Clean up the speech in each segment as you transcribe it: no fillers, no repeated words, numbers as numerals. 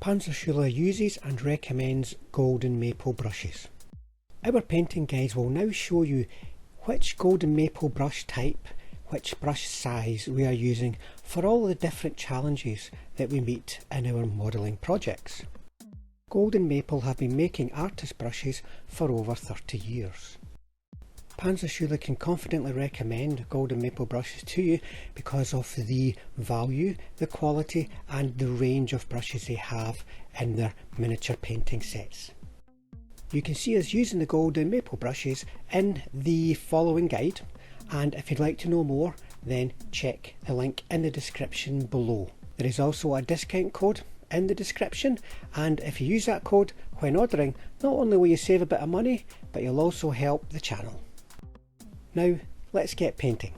Panzerschule uses and recommends golden maple brushes. Our painting guides will now show you which golden maple brush type, which brush size we are using for all the different challenges that we meet in our modelling projects. Golden maple have been making artist brushes for over 30 years. Panzerschule can confidently recommend golden maple brushes to you because of the value, the quality and the range of brushes they have in their miniature painting sets. You can see us using the golden maple brushes in the following guide, and if you'd like to know more then check the link in the description below. There is also a discount code in the description, and if you use that code when ordering, not only will you save a bit of money but you'll also help the channel. Now let's get painting.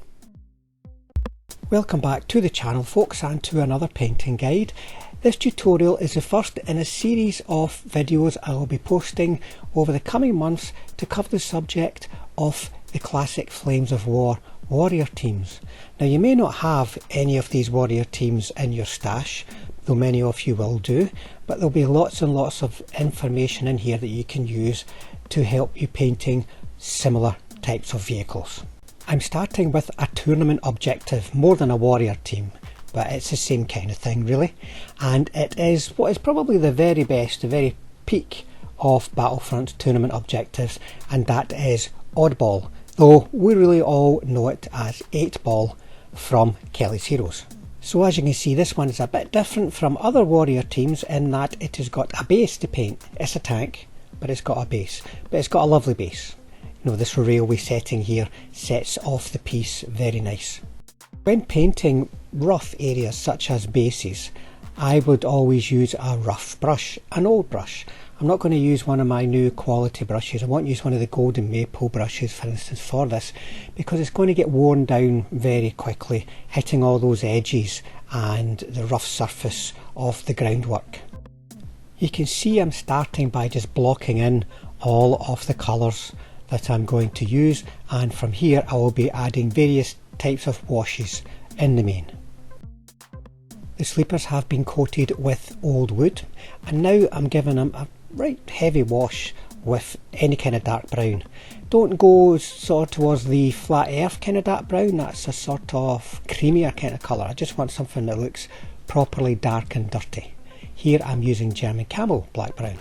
Welcome back to the channel folks, and to another painting guide. This tutorial is the first in a series of videos I will be posting over the coming months to cover the subject of the classic Flames of War warrior teams. Now you may not have any of these warrior teams in your stash, though many of you will do, but there'll be lots and lots of information in here that you can use to help you painting similar types of vehicles. I'm starting with a tournament objective more than a warrior team, but it's the same kind of thing really, and it is what is probably the very best, the very peak of Battlefront tournament objectives, and that is Oddball, though we really all know it as 8-Ball from Kelly's Heroes. So as you can see, this one is a bit different from other warrior teams in that it has got a base to paint. It's a tank, but it's got a base, but it's got a lovely base. You know, this railway setting here sets off the piece very nice. When painting rough areas such as bases, I would always use a rough brush, an old brush. I'm not going to use one of my new quality brushes. I won't use one of the golden maple brushes for instance for this, because it's going to get worn down very quickly, hitting all those edges and the rough surface of the groundwork. You can see I'm starting by just blocking in all of the colours that I'm going to use, and from here I will be adding various types of washes in the main. The sleepers have been coated with old wood, and now I'm giving them a right heavy wash with any kind of dark brown. Don't go sort of towards the flat earth kind of dark brown, that's a sort of creamier kind of colour. I just want something that looks properly dark and dirty. Here I'm using German Camo black brown.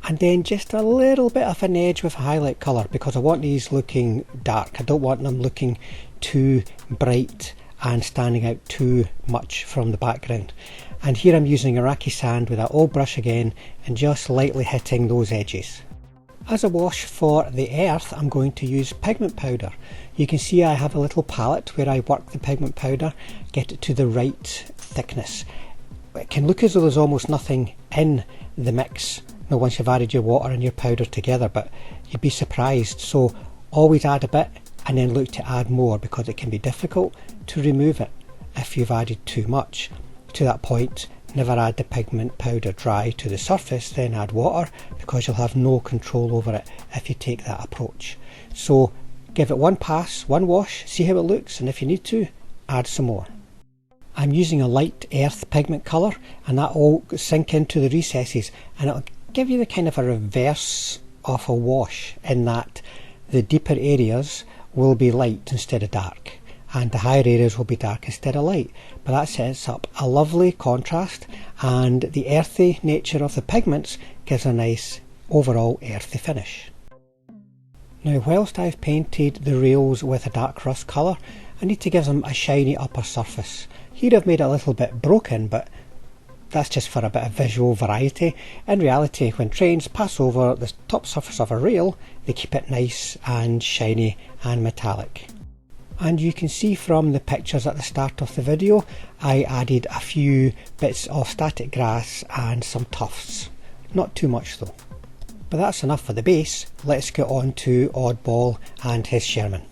And then just a little bit of an edge with a highlight colour, because I want these looking dark. I don't want them looking too bright and standing out too much from the background. And here I'm using Iraqi sand with that old brush again and just lightly hitting those edges. As a wash for the earth, I'm going to use pigment powder. You can see I have a little palette where I work the pigment powder, get it to the right thickness. It can look as though there's almost nothing in the mix once you've added your water and your powder together, but you'd be surprised. So always add a bit and then look to add more, because it can be difficult to remove it if you've added too much. To that point, never add the pigment powder dry to the surface, then add water, because you'll have no control over it if you take that approach. So give it one pass, one wash, see how it looks, and if you need to, add some more. I'm using a light earth pigment colour, and that will sink into the recesses, and it'll give you the kind of a reverse of a wash, in that the deeper areas will be light instead of dark, and the higher areas will be dark instead of light. But that sets up a lovely contrast, and the earthy nature of the pigments gives a nice overall earthy finish. Now whilst I've painted the rails with a dark rust colour, I need to give them a shiny upper surface. Here I've made it a little bit broken, but that's just for a bit of visual variety. In reality, when trains pass over the top surface of a rail, they keep it nice and shiny and metallic. And you can see from the pictures at the start of the video, I added a few bits of static grass and some tufts. Not too much though. But that's enough for the base. Let's get on to Oddball and his Sherman.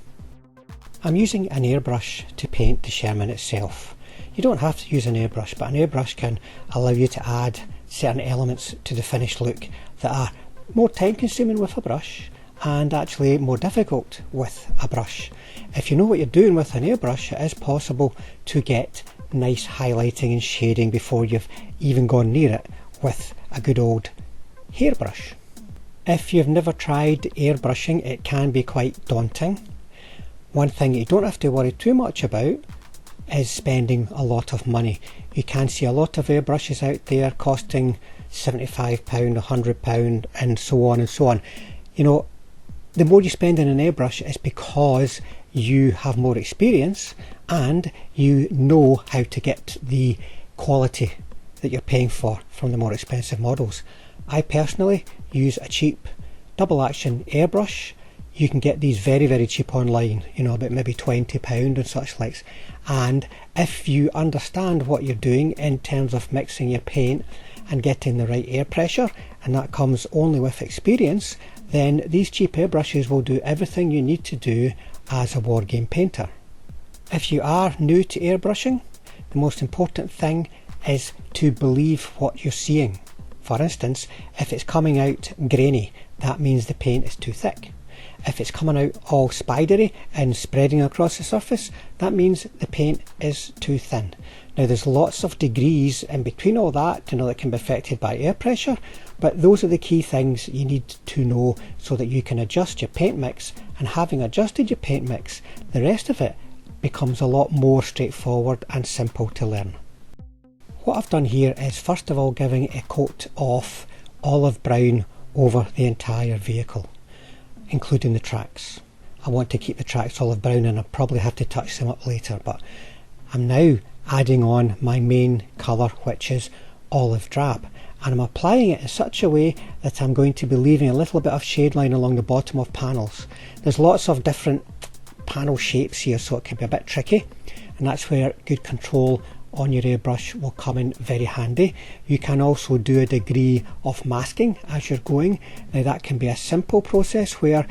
I'm using an airbrush to paint the Sherman itself. You don't have to use an airbrush, but an airbrush can allow you to add certain elements to the finished look that are more time consuming with a brush and actually more difficult with a brush. If you know what you're doing with an airbrush, it is possible to get nice highlighting and shading before you've even gone near it with a good old hairbrush. If you've never tried airbrushing, it can be quite daunting. One thing you don't have to worry too much about is spending a lot of money. You can see a lot of airbrushes out there costing £75, £100 and so on and so on. You know, the more you spend on an airbrush is because you have more experience and you know how to get the quality that you're paying for from the more expensive models. I personally use a cheap double action airbrush. You can get these very, very cheap online, you know, about maybe £20 and such likes. And if you understand what you're doing in terms of mixing your paint and getting the right air pressure, and that comes only with experience, then these cheap airbrushes will do everything you need to do as a wargame painter. If you are new to airbrushing, the most important thing is to believe what you're seeing. For instance, if it's coming out grainy, that means the paint is too thick. If it's coming out all spidery and spreading across the surface, that means the paint is too thin. Now there's lots of degrees in between all that, you know, that can be affected by air pressure, but those are the key things you need to know so that you can adjust your paint mix, and having adjusted your paint mix, the rest of it becomes a lot more straightforward and simple to learn. What I've done here is first of all giving a coat of olive brown over the entire vehicle, including the tracks. I want to keep the tracks olive brown and I'll probably have to touch them up later, but I'm now adding on my main colour, which is olive drab, and I'm applying it in such a way that I'm going to be leaving a little bit of shade line along the bottom of panels. There's lots of different panel shapes here, so it can be a bit tricky, and that's where good control on your airbrush will come in very handy. You can also do a degree of masking as you're going. Now that can be a simple process where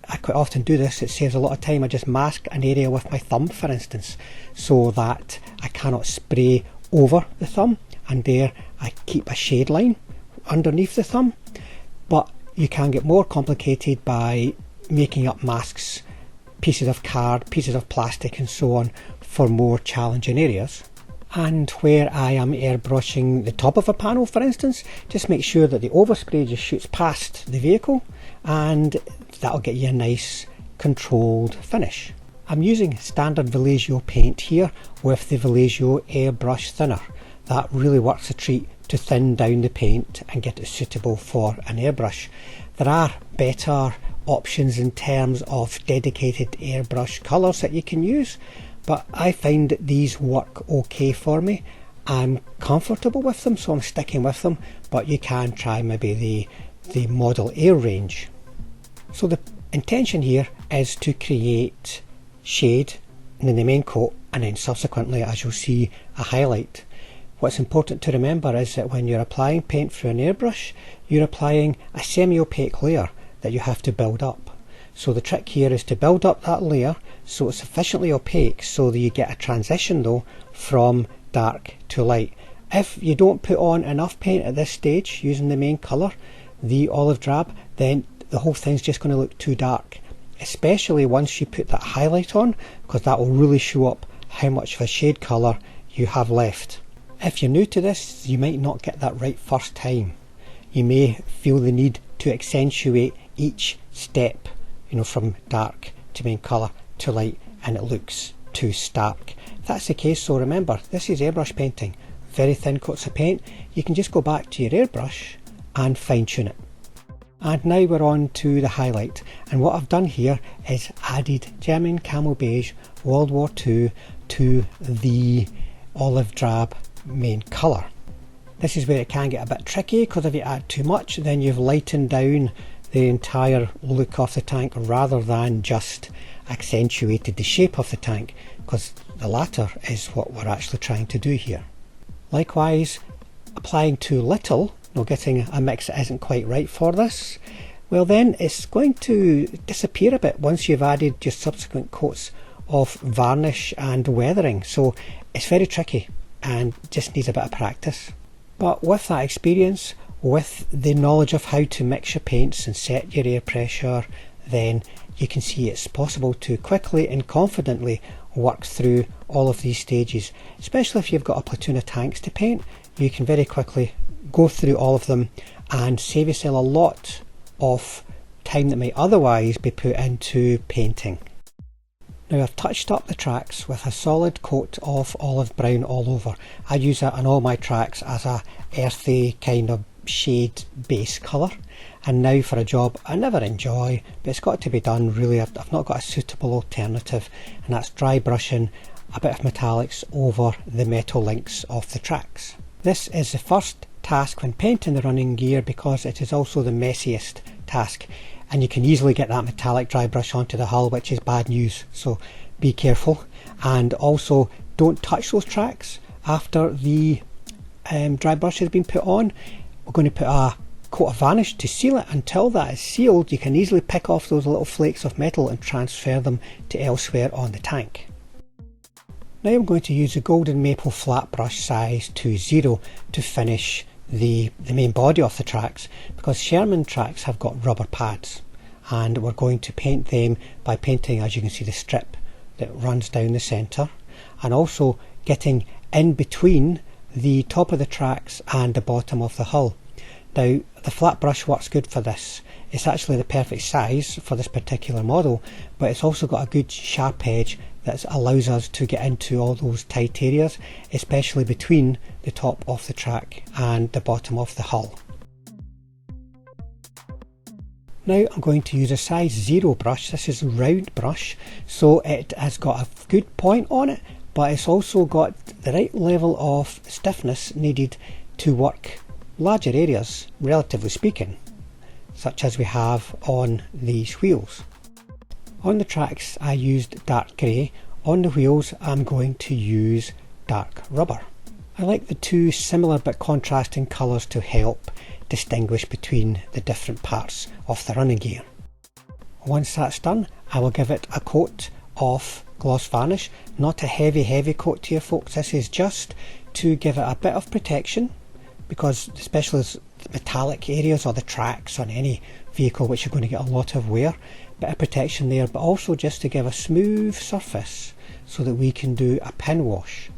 I quite often do this. It saves a lot of time. I just mask an area with my thumb, for instance, so that I cannot spray over the thumb, and there I keep a shade line underneath the thumb. But you can get more complicated by making up masks, pieces of card, pieces of plastic and so on for more challenging areas. And where I am airbrushing the top of a panel, for instance, just make sure that the overspray just shoots past the vehicle, and that'll get you a nice controlled finish. I'm using standard Vallejo paint here with the Vallejo airbrush thinner. That really works a treat to thin down the paint and get it suitable for an airbrush. There are better options in terms of dedicated airbrush colours that you can use, but I find that these work okay for me. I'm comfortable with them, so I'm sticking with them, but you can try maybe the Model Air range. So the intention here is to create shade in the main coat, and then subsequently, as you'll see, a highlight. What's important to remember is that when you're applying paint through an airbrush, you're applying a semi-opaque layer that you have to build up. So the trick here is to build up that layer so it's sufficiently opaque so that you get a transition though from dark to light. If you don't put on enough paint at this stage using the main colour, the olive drab, then the whole thing's just going to look too dark, especially once you put that highlight on, because that will really show up how much of a shade colour you have left. If you're new to this, you might not get that right first time. You may feel the need to accentuate each step, you know, from dark to main colour to light, and it looks too stark. If that's the case, so remember, this is airbrush painting, very thin coats of paint. You can just go back to your airbrush and fine tune it. And now we're on to the highlight, and what I've done here is added German Camo Beige World War II to the olive drab main colour. This is where it can get a bit tricky, because if you add too much, then you've lightened down the entire look of the tank rather than just accentuated the shape of the tank, because the latter is what we're actually trying to do here. Likewise, applying too little, getting a mix that isn't quite right for this, well then it's going to disappear a bit once you've added your subsequent coats of varnish and weathering. So it's very tricky and just needs a bit of practice. But with that experience, with the knowledge of how to mix your paints and set your air pressure, then you can see it's possible to quickly and confidently work through all of these stages, especially if you've got a platoon of tanks to paint. You can very quickly go through all of them and save yourself a lot of time that might otherwise be put into painting. Now I've touched up the tracks with a solid coat of olive brown all over. I use that on all my tracks as a earthy kind of shade base colour. And now for a job I never enjoy, but it's got to be done really. I've not got a suitable alternative, and that's dry brushing a bit of metallics over the metal links of the tracks. This is the first task when painting the running gear because it is also the messiest task, and you can easily get that metallic dry brush onto the hull, which is bad news, so be careful. And also don't touch those tracks after the dry brush has been put on. We're going to put a coat of varnish to seal it. Until that is sealed, you can easily pick off those little flakes of metal and transfer them to elsewhere on the tank. Now I'm going to use the golden maple flat brush size 2.0 to finish the main body of the tracks, because Sherman tracks have got rubber pads, and we're going to paint them by painting, as you can see, the strip that runs down the centre, and also getting in between the top of the tracks and the bottom of the hull. Now the flat brush works good for this. It's actually the perfect size for this particular model, but it's also got a good sharp edge that allows us to get into all those tight areas, especially between the top of the track and the bottom of the hull. Now I'm going to use a size 0 brush. This is a round brush, so it has got a good point on it, but it's also got the right level of stiffness needed to work larger areas, relatively speaking, such as we have on these wheels. On the tracks I used dark grey. On the wheels I'm going to use dark rubber. I like the two similar but contrasting colours to help distinguish between the different parts of the running gear. Once that's done, I will give it a coat of gloss varnish. Not a heavy coat here, folks. This is just to give it a bit of protection, because especially the metallic areas or the tracks on any vehicle which are going to get a lot of wear, bit of protection there, but also just to give a smooth surface so that we can do a pin wash.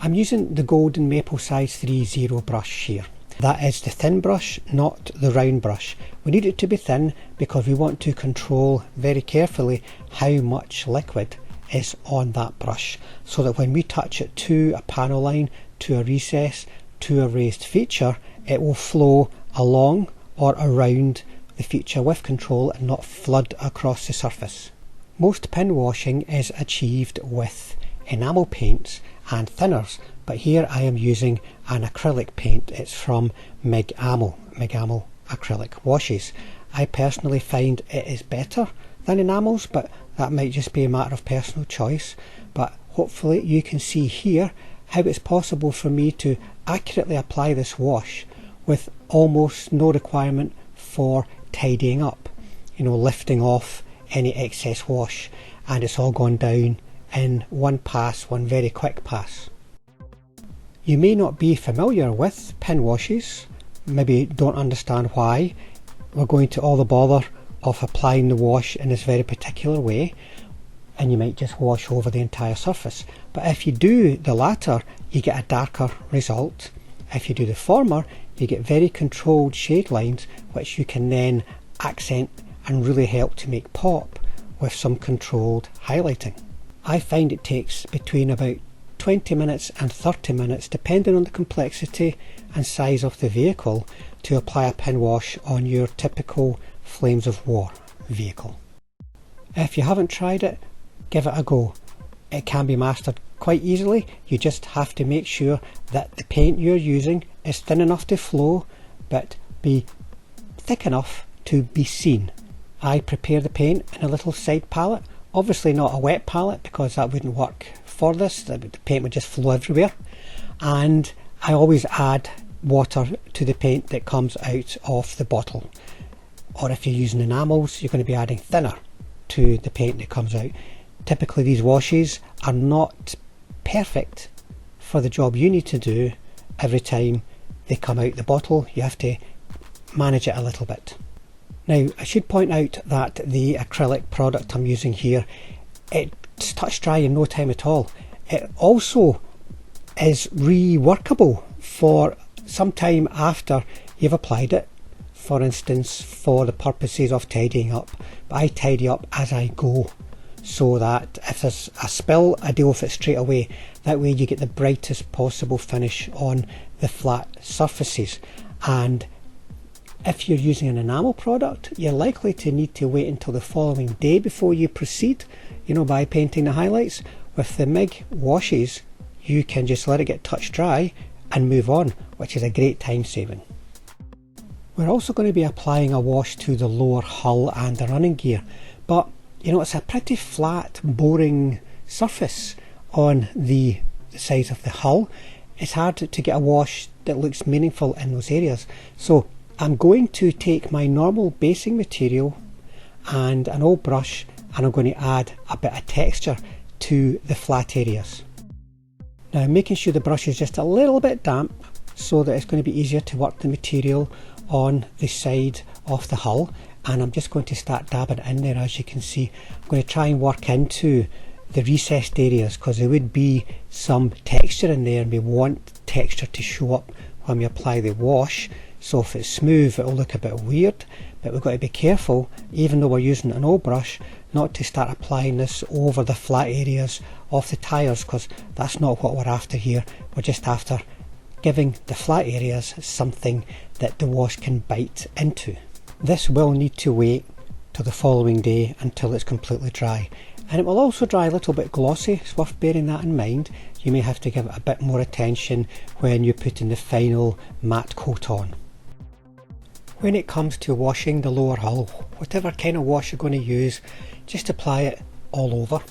I'm using the golden maple size 3.0 brush here. That is the thin brush, not the round brush. We need it to be thin because we want to control very carefully how much liquid is on that brush, so that when we touch it to a panel line, to a recess, to a raised feature, it will flow along or around the feature with control and not flood across the surface. Most pin washing is achieved with enamel paints and thinners, but here I am using an acrylic paint. It's from Camo acrylic washes. I personally find it is better than enamels, but that might just be a matter of personal choice. But hopefully you can see here how it's possible for me to accurately apply this wash with almost no requirement for tidying up, lifting off any excess wash, and it's all gone down in one pass, one very quick pass. You may not be familiar with pin washes, maybe don't understand why we're going to all the bother of applying the wash in this very particular way, and you might just wash over the entire surface. But if you do the latter, you get a darker result. If you do the former, you get very controlled shade lines, which you can then accent and really help to make pop with some controlled highlighting. I find it takes between about 20 minutes and 30 minutes, depending on the complexity and size of the vehicle, to apply a pin wash on your typical Flames of War vehicle. If you haven't tried it, give it a go. It can be mastered quite easily. You just have to make sure that the paint you're using is thin enough to flow, but be thick enough to be seen. I prepare the paint in a little side palette, obviously not a wet palette because that wouldn't work for this, the paint would just flow everywhere, and I always add water to the paint that comes out of the bottle. Or if you're using enamels, you're going to be adding thinner to the paint that comes out. Typically these washes are not perfect for the job you need to do every time they come out the bottle. You have to manage it a little bit. Now I should point out that the acrylic product I'm using here, it's touch dry in no time at all. It also is reworkable for some time after you've applied it, for instance for the purposes of tidying up. But I tidy up as I go, so that if there's a spill I deal with it straight away. That way you get the brightest possible finish on the flat surfaces. And if you're using an enamel product, you're likely to need to wait until the following day before you proceed, by painting the highlights. With the MIG washes, you can just let it get touch dry and move on, which is a great time saving. We're also going to be applying a wash to the lower hull and the running gear, but it's a pretty flat, boring surface on the sides of the hull. It's hard to get a wash that looks meaningful in those areas. So I'm going to take my normal basing material and an old brush, and I'm going to add a bit of texture to the flat areas. Now I'm making sure the brush is just a little bit damp so that it's going to be easier to work the material on the side of the hull, and I'm just going to start dabbing in there. As you can see, I'm going to try and work into the recessed areas because there would be some texture in there, and we want texture to show up when we apply the wash. So if it's smooth, it'll look a bit weird, but we've got to be careful, even though we're using an old brush, not to start applying this over the flat areas of the tyres, because that's not what we're after here. We're just after giving the flat areas something that the wash can bite into. This will need to wait till the following day until it's completely dry, and it will also dry a little bit glossy. It's worth bearing that in mind. You may have to give it a bit more attention when you're putting the final matte coat on. When it comes to washing the lower hull, whatever kind of wash you're going to use, just apply it all over.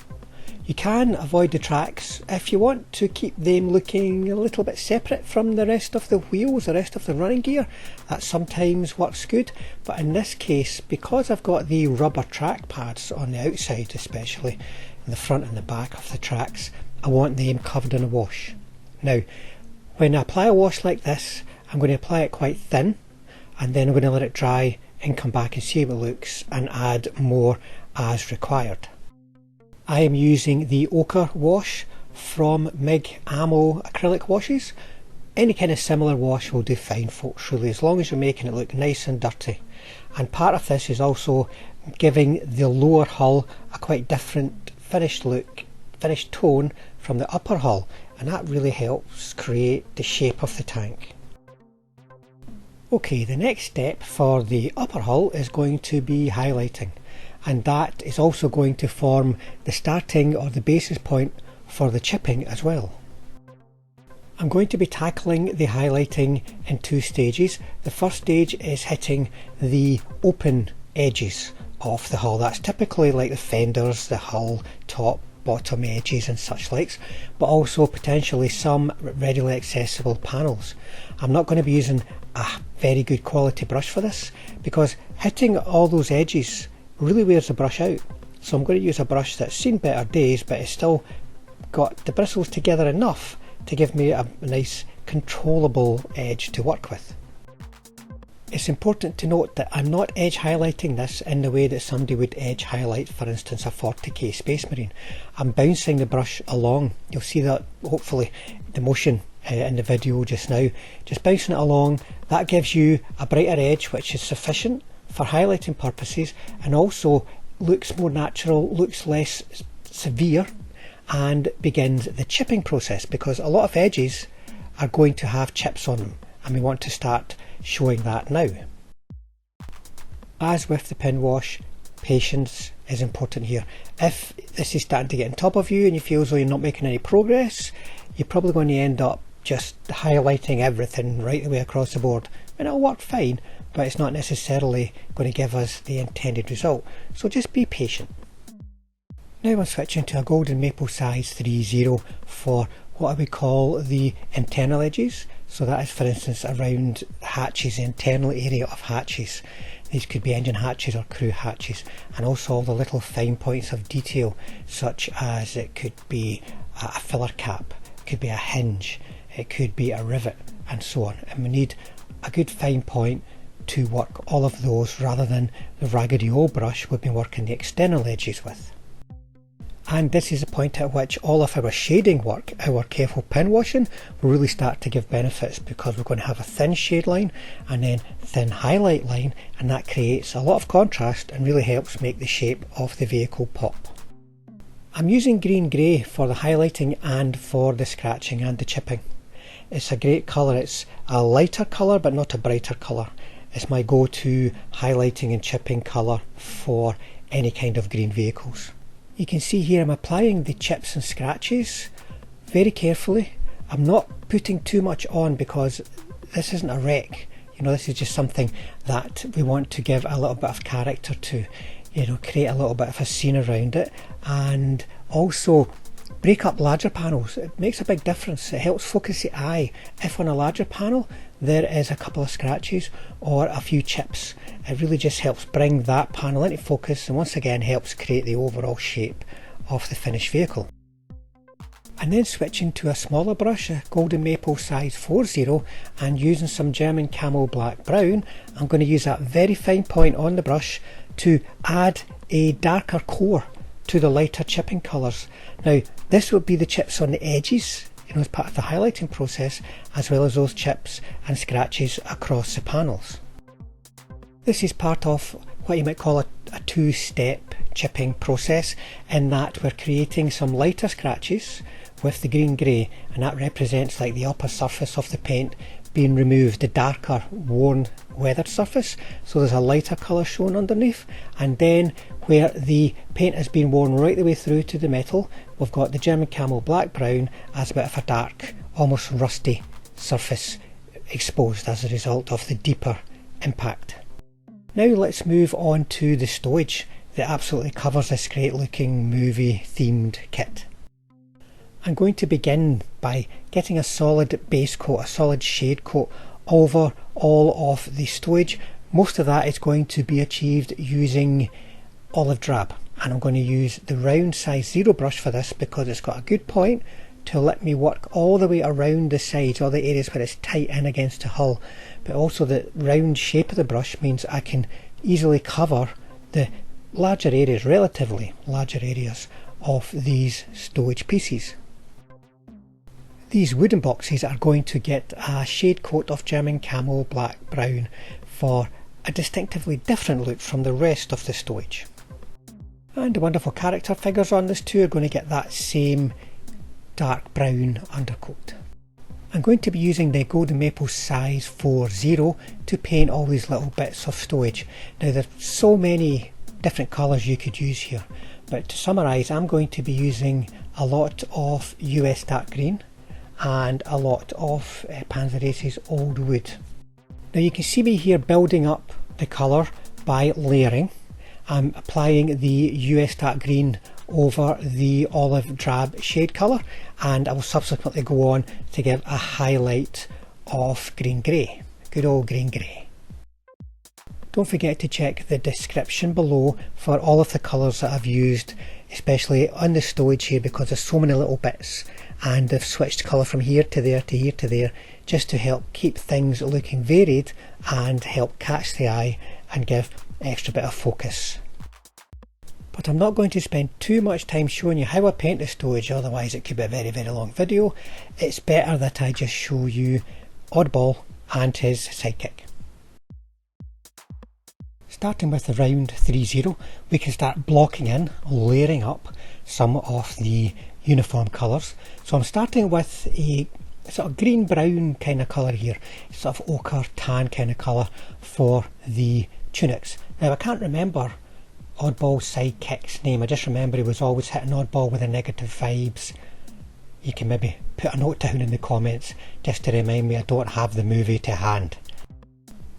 You can avoid the tracks if you want to keep them looking a little bit separate from the rest of the wheels, the rest of the running gear. That sometimes works good, but in this case, because I've got the rubber track pads on the outside, especially in the front and the back of the tracks, I want them covered in a wash. Now, when I apply a wash like this, I'm going to apply it quite thin, and then I'm going to let it dry and come back and see how it looks and add more as required. I am using the ochre wash from MIG Camo acrylic washes. Any kind of similar wash will do fine, folks, really, as long as you're making it look nice and dirty. And part of this is also giving the lower hull a quite different finished look, finished tone from the upper hull, and that really helps create the shape of the tank. Okay, the next step for the upper hull is going to be highlighting, and that is also going to form the starting or the basis point for the chipping as well. I'm going to be tackling the highlighting in two stages. The first stage is hitting the open edges of the hull. That's typically like the fenders, the hull, top, bottom edges and such likes, but also potentially some readily accessible panels. I'm not going to be using a very good quality brush for this, because hitting all those edges really wears the brush out. So I'm going to use a brush that's seen better days, but it's still got the bristles together enough to give me a nice controllable edge to work with. It's important to note that I'm not edge highlighting this in the way that somebody would edge highlight, for instance, a 40k Space Marine. I'm bouncing the brush along. You'll see that, hopefully, the motion in the video just now. Just bouncing it along, that gives you a brighter edge, which is sufficient for highlighting purposes, and also looks more natural, looks less severe, and begins the chipping process, because a lot of edges are going to have chips on them, and we want to start showing that now. As with the pin wash, patience is important here. If this is starting to get on top of you and you feel as though you're not making any progress, you're probably going to end up just highlighting everything right the way across the board, and it'll work fine, but it's not necessarily going to give us the intended result, so just be patient. Now I'm switching to a golden maple size 3-0 for what I would call the internal edges. So that is, for instance, around hatches, the internal area of hatches. These could be engine hatches or crew hatches, and also all the little fine points of detail, such as it could be a filler cap, it could be a hinge, it could be a rivet, and so on. And we need a good fine point to work all of those rather than the raggedy old brush we've been working the external edges with. And this is the point at which all of our shading work, our careful pen washing, will really start to give benefits, because we're going to have a thin shade line and then thin highlight line, and that creates a lot of contrast and really helps make the shape of the vehicle pop. I'm using green grey for the highlighting and for the scratching and the chipping. It's a great colour. It's a lighter colour but not a brighter colour. It's my go-to highlighting and chipping colour for any kind of green vehicles. You can see here I'm applying the chips and scratches very carefully. I'm not putting too much on because this isn't a wreck. You know, this is just something that we want to give a little bit of character to, you know, create a little bit of a scene around it, and also break up larger panels. It makes a big difference. It helps focus the eye. If on a larger panel there is a couple of scratches or a few chips, it really just helps bring that panel into focus, and once again helps create the overall shape of the finished vehicle. And then switching to a smaller brush, a Golden Maple size 40, and using some German Camo black brown, I'm going to use that very fine point on the brush to add a darker core to the lighter chipping colours. Now this would be the chips on the edges, you know, as part of the highlighting process, as well as those chips and scratches across the panels. This is part of what you might call a two-step chipping process, in that we're creating some lighter scratches with the green grey, and that represents like the upper surface of the paint being removed, the darker worn weathered surface, so there's a lighter colour shown underneath. And then where the paint has been worn right the way through to the metal, we've got the German Camo black brown as a bit of a dark, almost rusty surface exposed as a result of the deeper impact. Now let's move on to the stowage that absolutely covers this great looking movie themed kit. I'm going to begin by getting a solid base coat, a solid shade coat over all of the stowage. Most of that is going to be achieved using olive drab, and I'm going to use the round size 0 brush for this because it's got a good point to let me work all the way around the sides, all the areas where it's tight in against the hull, but also the round shape of the brush means I can easily cover the larger areas, relatively larger areas of these stowage pieces. These wooden boxes are going to get a shade coat of German Camo black brown for a distinctively different look from the rest of the stowage. And the wonderful character figures on this too are going to get that same dark brown undercoat. I'm going to be using the Golden Maple size 40 to paint all these little bits of stowage. Now there's so many different colours you could use here, but to summarise, I'm going to be using a lot of US dark green and a lot of Panzer Ace's Old Wood. Now you can see me here building up the colour by layering. I'm applying the US dark green over the olive drab shade colour, and I will subsequently go on to give a highlight of green grey, good old green grey. Don't forget to check the description below for all of the colours that I've used, especially on the stowage here, because there's so many little bits, and I've switched colour from here to there to here to there just to help keep things looking varied and help catch the eye and give an extra bit of focus. But I'm not going to spend too much time showing you how I paint the stowage, otherwise it could be a very long video. It's better that I just show you Oddball and his sidekick. Starting with the round 30, we can start blocking in, layering up some of the uniform colours. So I'm starting with a sort of green brown kind of colour here, sort of ochre tan kind of colour for the tunics. Now I can't remember Oddball's sidekick's name, I just remember he was always hitting Oddball with the negative vibes. You can maybe put a note down in the comments just to remind me, I don't have the movie to hand.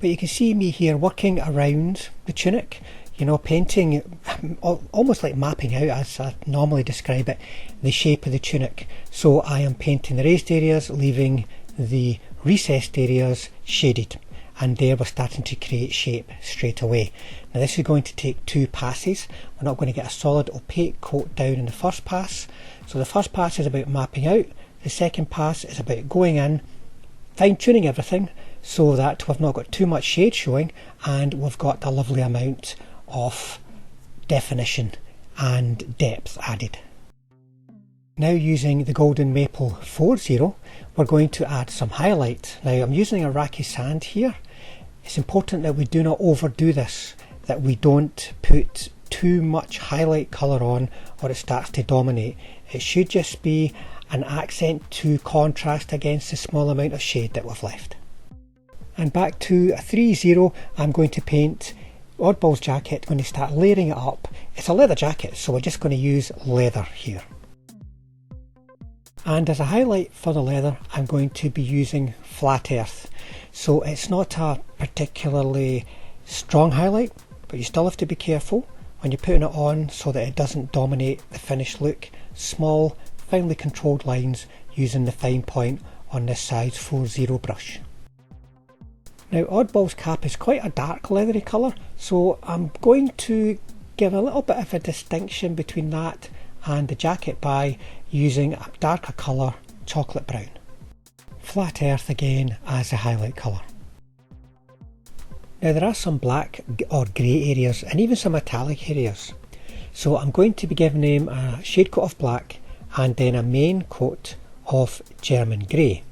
But you can see me here working around the tunic, you know, painting, almost like mapping out, as I normally describe it, the shape of the tunic. So I am painting the raised areas, leaving the recessed areas shaded, and there we're starting to create shape straight away. Now this is going to take 2 passes. We're not going to get a solid opaque coat down in the first pass. So the first pass is about mapping out, the second pass is about going in, fine tuning everything, so that we've not got too much shade showing and we've got a lovely amount of definition and depth added. Now using the Golden Maple 4-0, we're going to add some highlight. Now I'm using Iraqi sand here. It's important that we do not overdo this, that we don't put too much highlight colour on or it starts to dominate. It should just be an accent to contrast against the small amount of shade that we've left. And back to a 3-0, I'm going to paint Oddball's jacket. I'm going to start layering it up. It's a leather jacket, so we're just going to use leather here. And as a highlight for the leather, I'm going to be using Flat Earth. So it's not a particularly strong highlight, but you still have to be careful when you're putting it on so that it doesn't dominate the finished look. Small, finely controlled lines using the fine point on this size 4-0 brush. Now Oddball's cap is quite a dark leathery colour, so I'm going to give a little bit of a distinction between that and the jacket by using a darker colour, chocolate brown. Flat Earth again as a highlight colour. Now there are some black or grey areas and even some metallic areas, so I'm going to be giving them a shade coat of black and then a main coat of German grey.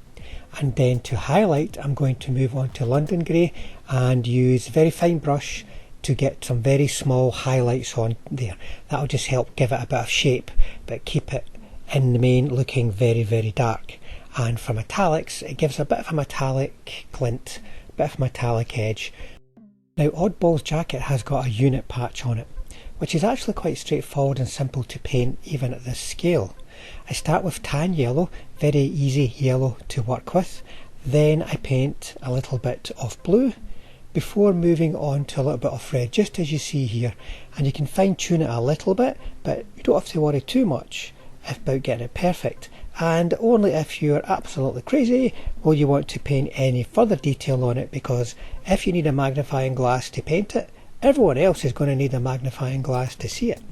And then to highlight, I'm going to move on to London grey and use a very fine brush to get some very small highlights on there. That'll just help give it a bit of shape but keep it in the main looking very, very dark. And for metallics, it gives a bit of a metallic glint, a bit of a metallic edge. Now Oddball's jacket has got a unit patch on it, which is actually quite straightforward and simple to paint even at this scale. I start with tan yellow, very easy yellow to work with, then I paint a little bit of blue before moving on to a little bit of red, just as you see here, and you can fine tune it a little bit, but you don't have to worry too much about getting it perfect, and only if you're absolutely crazy will you want to paint any further detail on it, because if you need a magnifying glass to paint it, everyone else is going to need a magnifying glass to see it.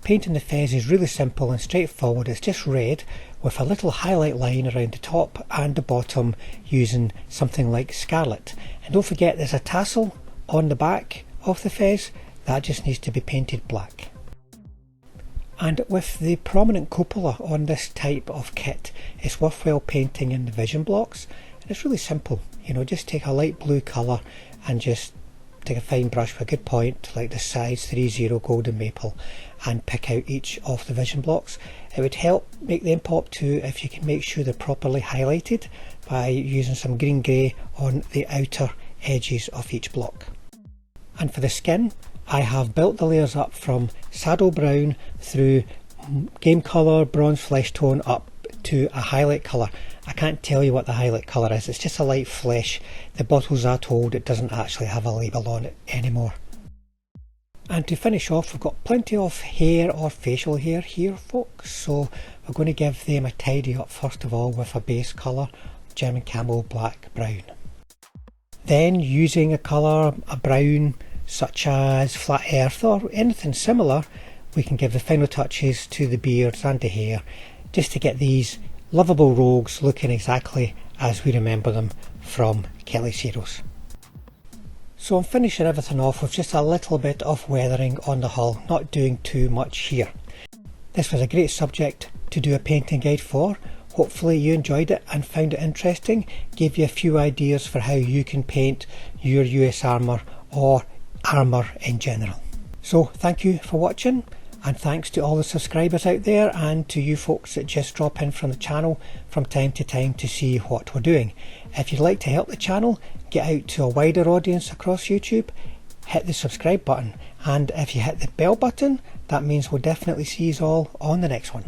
Painting the fez is really simple and straightforward. It's just red with a little highlight line around the top and the bottom using something like scarlet. And don't forget there's a tassel on the back of the fez, that just needs to be painted black. And with the prominent cupola on this type of kit, it's worthwhile painting in the vision blocks. And it's really simple, you know, just take a light blue colour and just take a fine brush with a good point like the size 3-0 Golden Maple and pick out each of the vision blocks. It would help make them pop too if you can make sure they're properly highlighted by using some green grey on the outer edges of each block. And for the skin, I have built the layers up from saddle brown through game colour, bronze flesh tone up to a highlight colour. I can't tell you what the highlight colour is, it's just a light flesh. The bottles are told it doesn't actually have a label on it anymore. And to finish off, we've got plenty of hair or facial hair here folks, so we're going to give them a tidy up first of all with a base colour, German Camo black brown. Then using a colour, a brown such as Flat Earth or anything similar, we can give the final touches to the beards and the hair just to get these lovable rogues looking exactly as we remember them from Kelly's Heroes. So I'm finishing everything off with just a little bit of weathering on the hull, not doing too much here. This was a great subject to do a painting guide for. Hopefully you enjoyed it and found it interesting, gave you a few ideas for how you can paint your US armour or armour in general. So thank you for watching, and thanks to all the subscribers out there and to you folks that just drop in from the channel from time to time to see what we're doing. If you'd like to help the channel get out to a wider audience across YouTube, hit the subscribe button, and if you hit the bell button, that means we'll definitely see you all on the next one.